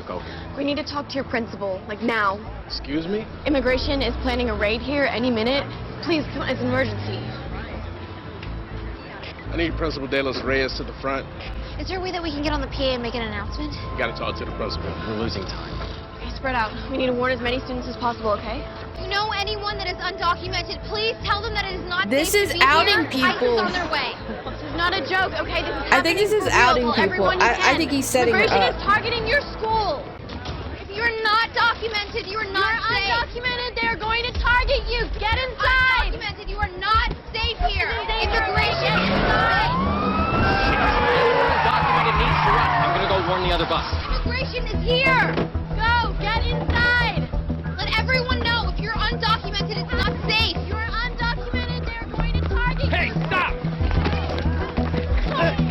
Yoko? We need to talk to your principal, like now. Excuse me? Immigration is planning a raid here any minute. Please, come on, it's an emergency. I need Principal De Los Reyes to the front. Is there a way that we can get on the PA and make an announcement? You gotta talk to the principal. We're losing time. Okay, spread out. We need to warn as many students as possible, okay? You know anyone that is undocumented, please tell them that it is not This safe is to be outing here. ICE is people. on their way. This is not a joke, okay? This is I think this is happening for real. outing Tell people. everyone you I can. think he's setting it Immigration up. is targeting your school. If you're not documented, you are not safe. You're undocumented. They are going to target you. Get inside. Undocumented, you are not safe here. Immigration inside. Undocumented needs to run. I'm gonna go warn the other bus. Immigration is here. Go. Get inside. Let everyone know if you're undocumented, it's not safe. You're undocumented. They're going to target you. Hey, stop!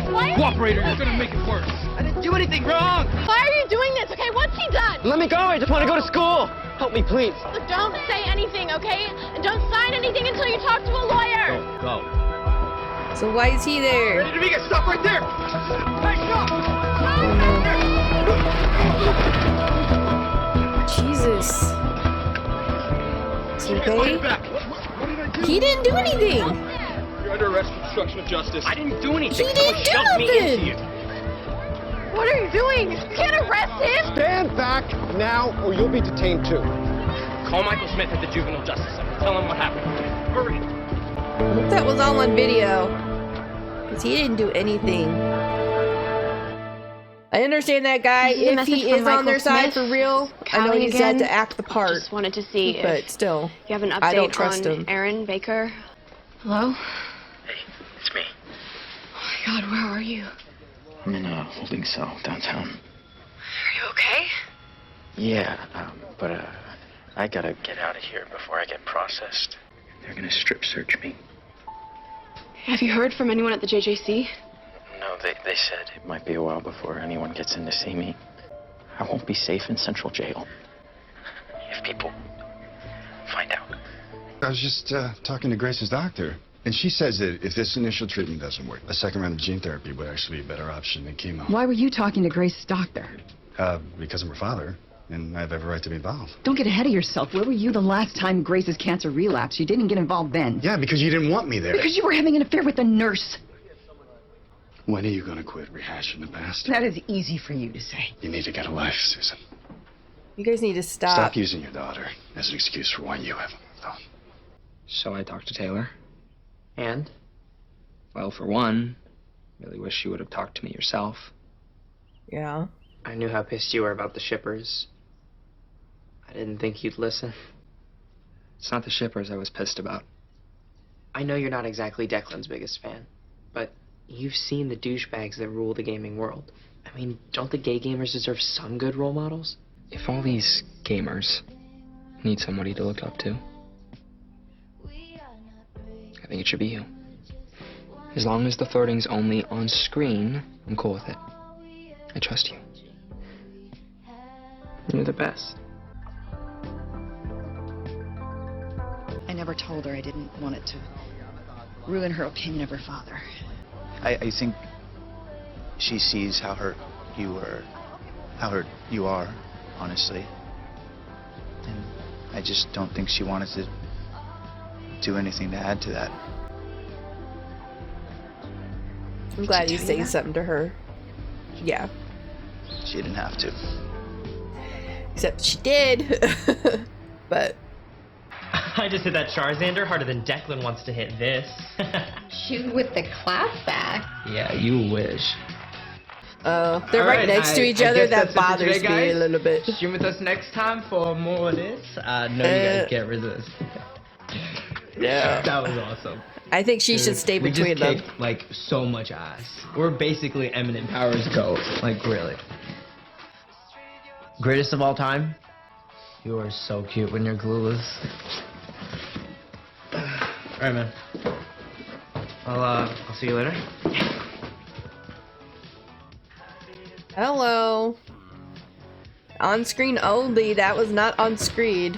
Why are Cooperator, you're gonna make it worse. I didn't do anything wrong. Why are you doing this? Okay, what's he done? Let me go. I just want to go to school. Help me, please. Look, don't say anything, okay? And don't sign anything until you talk to a lawyer. Go. So why is he there? Ready to be, stop right there! Hey, stop! Jesus. Is he okay? Back. What did I do? He didn't do anything. You're under arrest for obstruction of justice. I didn't do anything. He didn't do Someone shoved me nothing. into you. What are you doing? You can't arrest him. Stand back now, or you'll be detained too. Call Michael Smith at the Juvenile Justice Center. Tell him what happened. Hurry. I hope that was all on video. Because he didn't do anything. I understand that guy, This is a if message he from is on their Michael side Smith. for real. I know Calling he's again. had to act the part. Just wanted to see But if still, you have an update I don't trust on him. Aaron Baker. Hello? Hey, it's me. Oh my God, where are you? I'm in a holding cell downtown. Are you okay? Yeah, but I gotta get out of here before I get processed. They're gonna strip search me. Have you heard from anyone at the JJC? No, they said it might be a while before anyone gets in to see me. I won't be safe in Central Jail. If people find out. I was just talking to Grace's doctor, and she says that if this initial treatment doesn't work, a second round of gene therapy would actually be a better option than chemo. Why were you talking to Grace's doctor? Because I'm her father, and I have every right to be involved. Don't get ahead of yourself. Where were you the last time Grace's cancer relapsed? You didn't get involved then. Yeah, because you didn't want me there. Because you were having an affair with a nurse. When are you going to quit rehashing the past? That is easy for you to say. You need to get a life, Susan. you guys need to stop. Stop using your daughter as an excuse for why you haven't moved on. So I talked to Taylor. And? Well, for one, really wish you would have talked to me yourself. Yeah. I knew how pissed you were about the shippers. I didn't think you'd listen. It's not the shippers I was pissed about. I know you're not exactly Declan's biggest fan, but you've seen the douchebags that rule the gaming world. I mean, don't the gay gamers deserve some good role models? If all these gamers need somebody to look up to, I think it should be you. As long as the flirting's only on screen, I'm cool with it. I trust you. You're the best. I never told her I didn't want it to ruin her opinion of her father. I think she sees how hurt you are, honestly. And I just don't think she wanted to do anything to add to that. I'm glad Did he's you saying that? something to her. Yeah. She didn't have to. Except she did. But I just hit that Charzander harder than Declan wants to hit this. Shoot with the class back. Yeah, you wish. they're All right right, next to each I other. guess That that's it for bothers today, me a guys. little bit. Stream with us next time for more of this. No, you guys can't resist. Yeah. That was awesome. I think she should stay We between just them. kicked, like, so much ass. We're basically Eminent Powers GOAT. Like, really. Greatest of all time? You are so cute when you're clueless. Alright, man. I'll see you later. Hello. On screen only. That was not on screen.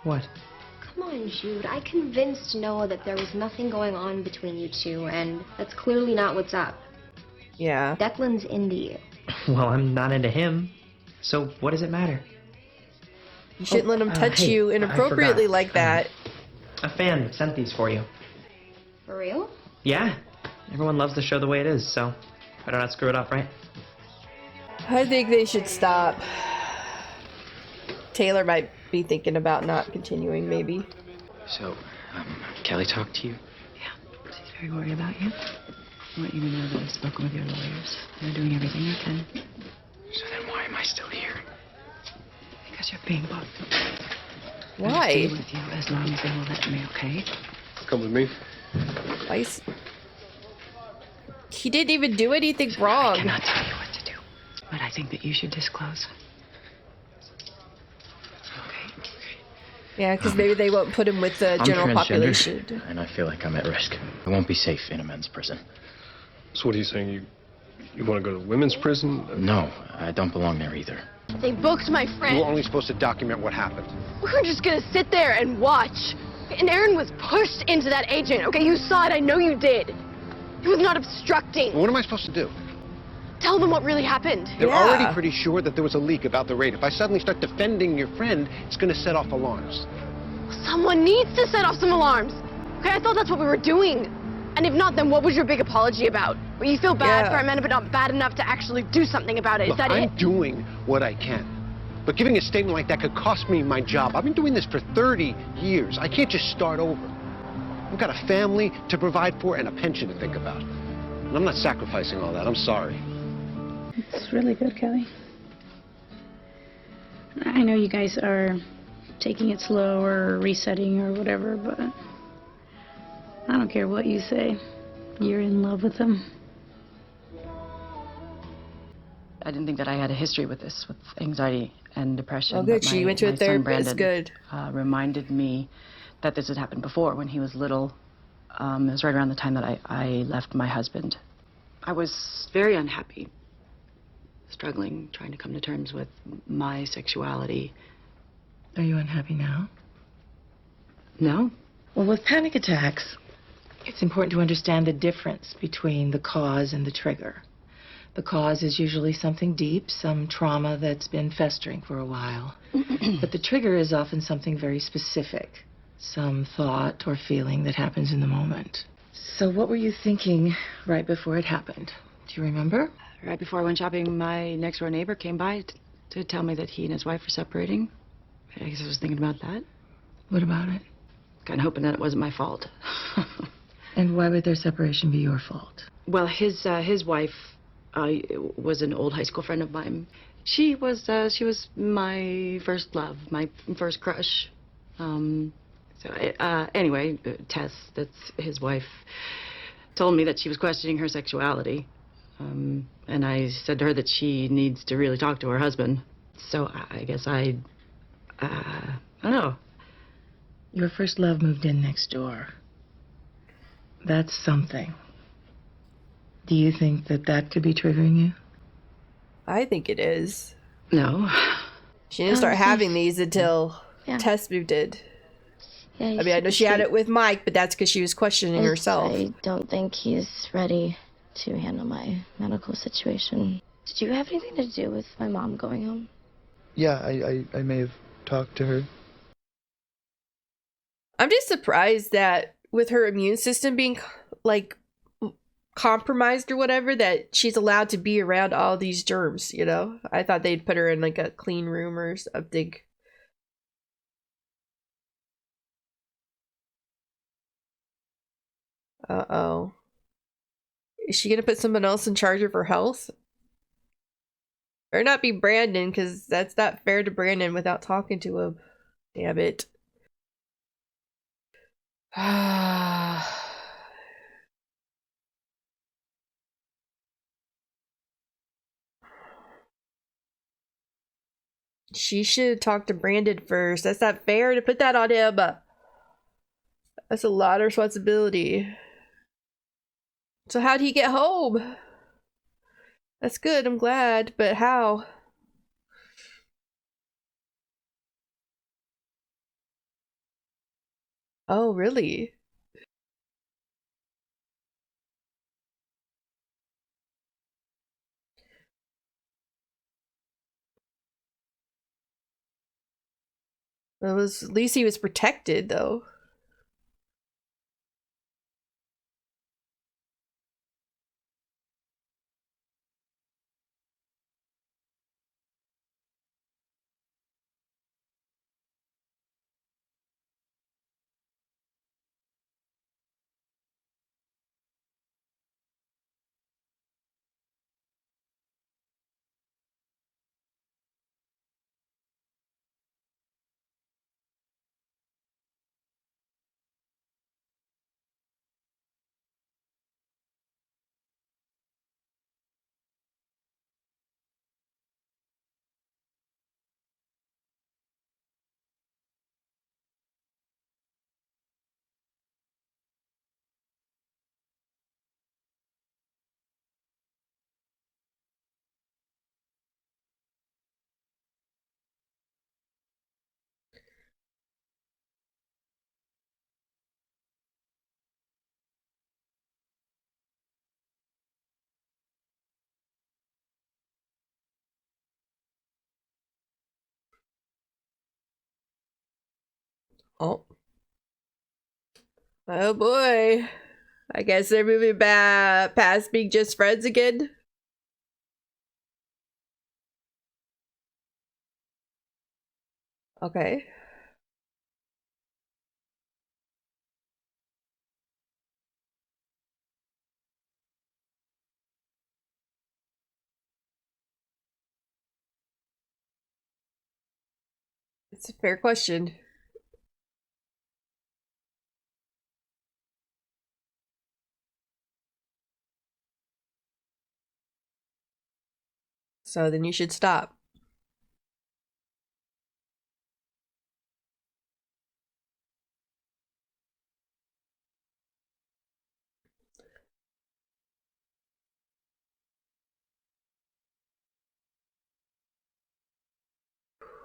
What? Come on, Jude. I convinced Noah that there was nothing going on between you two, and that's clearly not what's up. Yeah. Declan's into you. Well, I'm not into him. So what does it matter? You shouldn't let him touch hey, you I inappropriately forgot. like that. A fan sent these for you. For real? Yeah. Everyone loves the show the way it is, so better not screw it up, right? I think they should stop. Taylor might be thinking about not continuing, maybe. So, Kelly talked to you? Yeah, she's very worried about you. I want you to know that I've spoken with your lawyers. They're doing everything they can. So then why am I still here? Because you're being booked. Why? I'll stay with you as long as they will let me, okay? Come with me. He didn't even do anything I wrong. cannot tell you what to do, but I think that you should disclose. Okay? Yeah, because maybe they won't put him with the I'm general transgender, population. and I feel like I'm at risk. I won't be safe in a men's prison. So what are you saying? You want to go to women's prison? No, I don't belong there either. They booked my You friend. were only supposed to document what happened. We were just gonna sit there and watch. And Aaron was pushed into that agent. Okay, you saw it. I know you did. He was not obstructing. What am I supposed to do? Tell them what really happened. They're Yeah. already pretty sure that there was a leak about the raid. If I suddenly start defending your friend, it's going to set off alarms. Someone needs to set off some alarms. Okay, I thought that's what we were doing. And if not, then what was your big apology about? Where you feel bad Yeah. for Amanda, but not bad enough to actually do something about it. Is Look, that I'm it? doing what I can. But giving a statement like that could cost me my job. I've been doing this for 30 years. I can't just start over. I've got a family to provide for and a pension to think about. And I'm not sacrificing all that. I'm sorry. It's really good, Kelly. I know you guys are taking it slow or resetting or whatever, but I don't care what you say. You're in love with him. I didn't think that I had a history with this, with anxiety and depression. Oh, good. but She went to a my son therapist. Brandon, Good. reminded me that this had happened before when he was little. It was right around the time that I left my husband. I was very unhappy, struggling, trying to come to terms with my sexuality. Are you unhappy now? No. Well, with panic attacks, it's important to understand the difference between the cause and the trigger. The cause is usually something deep, some trauma that's been festering for a while. But the trigger is often something very specific, some thought or feeling that happens in the moment. So what were you thinking right before it happened? Do you remember? Right before I went shopping, my next-door neighbor came by to tell me that he and his wife were separating. I guess I was thinking about that. What about it? Kind of hoping that it wasn't my fault. And why would their separation be your fault? Well, his wife was an old high school friend of mine. She was my first love, my first crush. Anyway, Tess, that's his wife, told me that she was questioning her sexuality. And I said to her that she needs to really talk to her husband. So I guess I don't know. Your first love moved in next door. That's something. Do you think that that could be triggering you? I think it is. No. She didn't start having these until Tess moved in. Yeah, I mean, I know she had it with Mike, but that's because she was questioning herself. I don't think he's ready to handle my medical situation. Did you have anything to do with my mom going home? Yeah, I may have talked to her. I'm just surprised that with her immune system being, like, compromised or whatever, that she's allowed to be around all these germs, you know? I thought they'd put her in, like, a clean room or something. Uh-oh. Is she gonna put someone else in charge of her health? Or not be Brandon, because that's not fair to Brandon without talking to him. Damn it. She should talk to Brandon first. That's not fair to put that on him. That's a lot of responsibility. So how'd he get home? That's good, I'm glad, but how? Oh, really? At least he was protected, though. Oh. Oh boy. I guess they're moving back past being just friends again. Okay. It's a fair question. So then you should stop.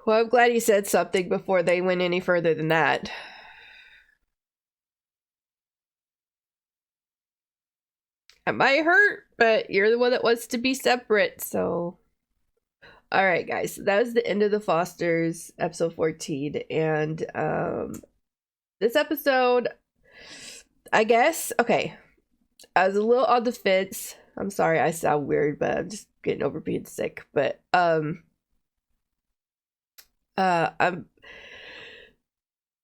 Well, I'm glad he said something before they went any further than that. It might hurt, but you're the one that wants to be separate, so... Alright, guys, so that was the end of the Fosters, episode 14, and, this episode, I guess, okay, I was a little on the fence. I'm sorry, I sound weird, but I'm just getting over being sick, but,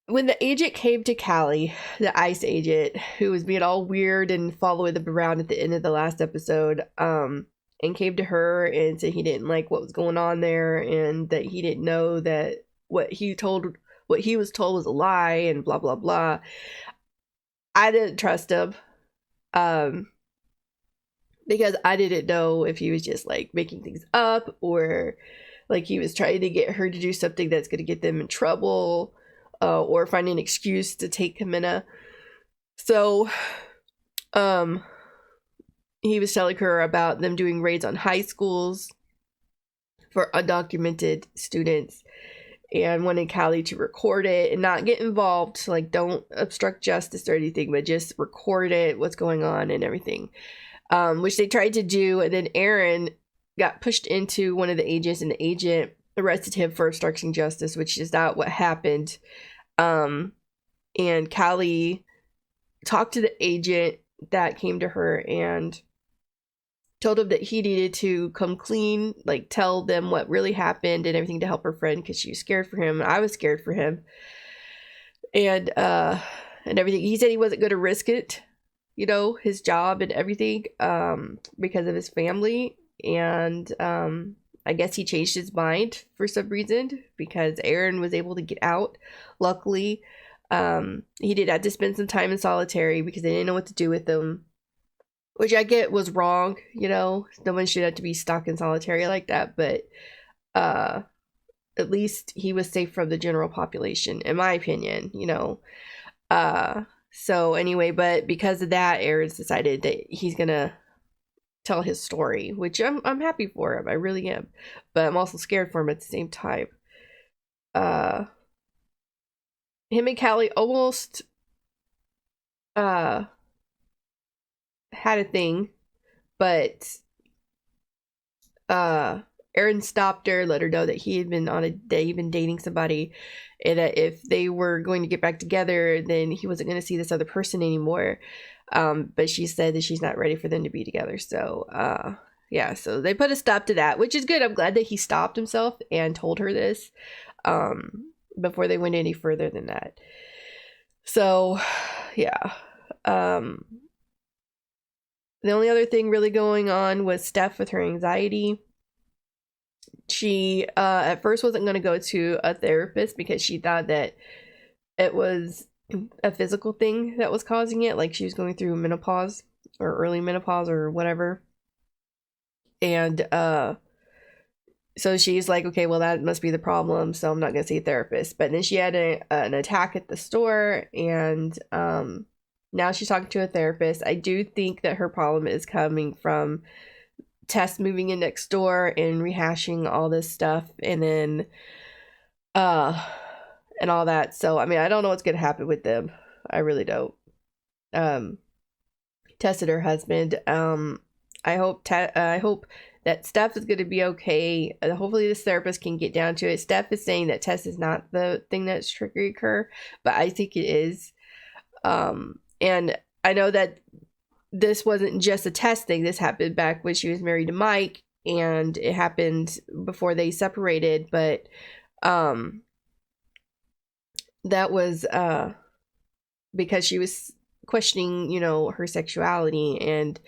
when the agent came to Callie, the ICE agent, who was being all weird and following them around at the end of the last episode, and came to her and said he didn't like what was going on there and that he didn't know that what he was told was a lie and blah blah blah. I didn't trust him, because I didn't know if he was just like making things up or like he was trying to get her to do something that's going to get them in trouble, or find an excuse to take Kamina. So, he was telling her about them doing raids on high schools for undocumented students and wanted Callie to record it and not get involved. Like, don't obstruct justice or anything, but just record it, what's going on and everything. Which they tried to do, and then Aaron got pushed into one of the agents, and the agent arrested him for obstructing justice, which is not what happened. And Callie talked to the agent that came to her and told him that he needed to come clean, like tell them what really happened and everything to help her friend because she was scared for him. I was scared for him. And everything. He said he wasn't going to risk it, you know, his job and everything, because of his family. And I guess he changed his mind for some reason because Aaron was able to get out. Luckily, he did have to spend some time in solitary because they didn't know what to do with him, which I get was wrong. You know, no one should have to be stuck in solitary like that. But at least he was safe from the general population, in my opinion. You know, so anyway, but because of that, Aaron's decided that he's gonna tell his story, which I'm happy for him. I really am, but I'm also scared for him at the same time. Him and Callie almost had a thing, but Aaron stopped her, let her know that he had been on a date, he'd been dating somebody, and that if they were going to get back together, then he wasn't going to see this other person anymore. But she said that she's not ready for them to be together. So, yeah, so they put a stop to that, which is good. I'm glad that he stopped himself and told her this before they went any further than that. So, yeah. The only other thing really going on was Stef with her anxiety. She at first wasn't going to go to a therapist because she thought that it was a physical thing that was causing it, like she was going through menopause or early menopause or whatever. And so she's like, okay, well, that must be the problem, so I'm not going to see a therapist. But then she had an attack at the store, and now she's talking to a therapist. I do think that her problem is coming from Tess moving in next door and rehashing all this stuff, and then and all that. So I mean, I don't know what's gonna happen with them. I really don't. Tess and her husband. I hope that Steph is gonna be okay. Hopefully this therapist can get down to it. Steph is saying that Tess is not the thing that's triggering her, but I think it is. And I know that this wasn't just a Tess thing. This happened back when she was married to Mike, and it happened before they separated, but that was because she was questioning, you know, her sexuality and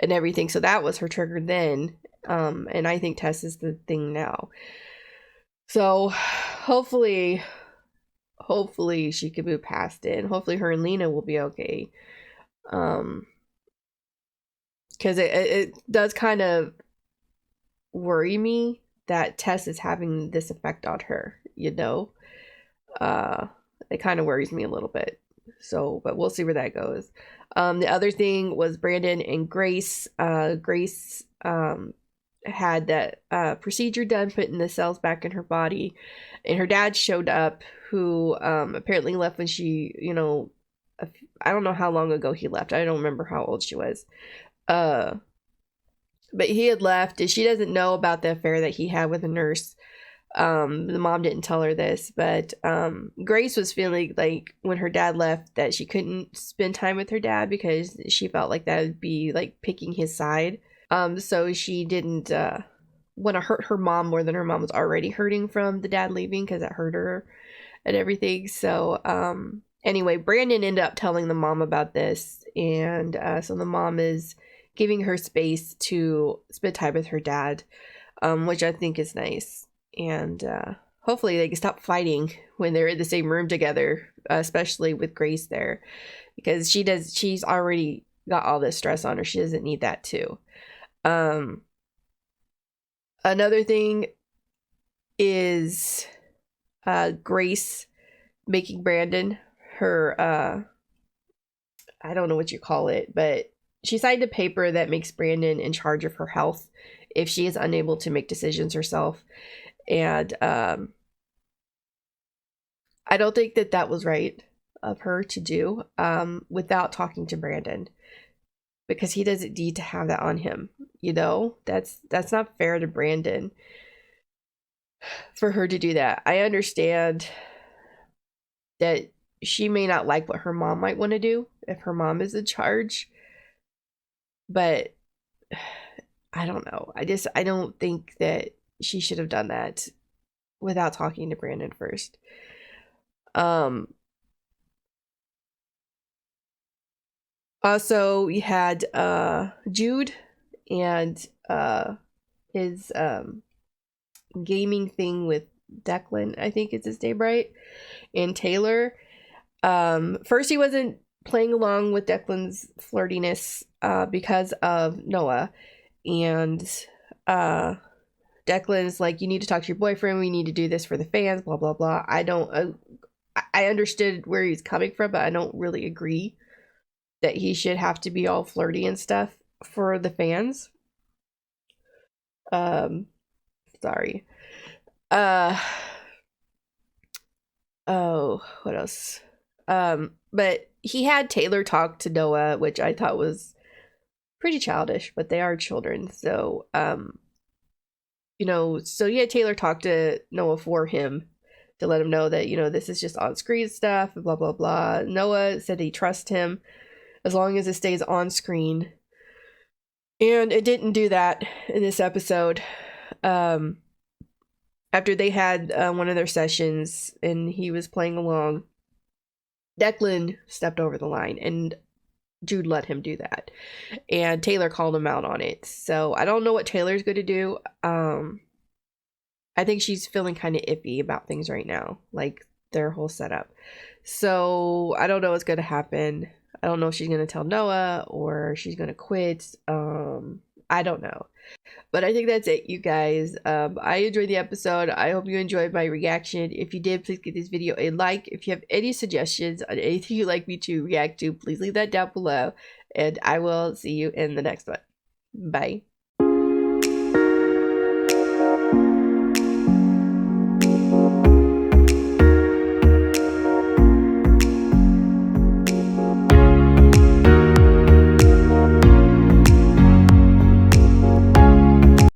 everything. So that was her trigger then. And I think Tess is the thing now. So hopefully she can move past it, and hopefully her and Lena will be okay. Because it does kind of worry me that Tess is having this effect on her, you know. It kind of worries me a little bit. So, but we'll see where that goes. The other thing was Brandon and Grace. Grace had that procedure done, putting the cells back in her body, and her dad showed up, who apparently left when she, you know, I don't know how long ago he left. I don't remember how old she was. But he had left, and she doesn't know about the affair that he had with a nurse. The mom didn't tell her this, but Grace was feeling like when her dad left that she couldn't spend time with her dad because she felt like that would be like picking his side. So she didn't want to hurt her mom more than her mom was already hurting from the dad leaving, because it hurt her and everything. So anyway, Brandon ended up telling the mom about this, and so the mom is giving her space to spend time with her dad, which I think is nice. And hopefully they can stop fighting when they're in the same room together, especially with Grace there, because she's already got all this stress on her. She doesn't need that too. Another thing is Grace making Brandon her I don't know what you call it, but she signed a paper that makes Brandon in charge of her health if she is unable to make decisions herself. And I don't think that was right of her to do without talking to Brandon, because he doesn't need to have that on him. You know, that's not fair to Brandon for her to do that. I understand that she may not like what her mom might want to do if her mom is in charge, but I don't know. I don't think that she should have done that without talking to Brandon first. Also, we had Jude and his gaming thing with Declan, I think is his name, right? And Taylor. First he wasn't playing along with Declan's flirtiness because of Noah, and Declan's like, you need to talk to your boyfriend, we need to do this for the fans, blah blah blah. I understood where he's coming from, but I don't really agree that he should have to be all flirty and stuff for the fans. Sorry. Oh, what else? But he had Taylor talk to Noah, which I thought was pretty childish, but they are children, so you know, so yeah, Taylor talked to Noah for him to let him know that, you know, this is just on-screen stuff, blah, blah, blah. Noah said he trusts him as long as it stays on screen. And it didn't do that in this episode. After they had one of their sessions and he was playing along, Declan stepped over the line and Jude let him do that. And Taylor called him out on it. So I don't know what Taylor's going to do. I think she's feeling kind of iffy about things right now, like their whole setup. So I don't know what's going to happen. I don't know if she's going to tell Noah or she's going to quit. I don't know. But I think that's it, you guys. I enjoyed the episode. I hope you enjoyed my reaction. If you did, please give this video a like. If you have any suggestions on anything you'd like me to react to, please leave that down below. And I will see you in the next one. Bye.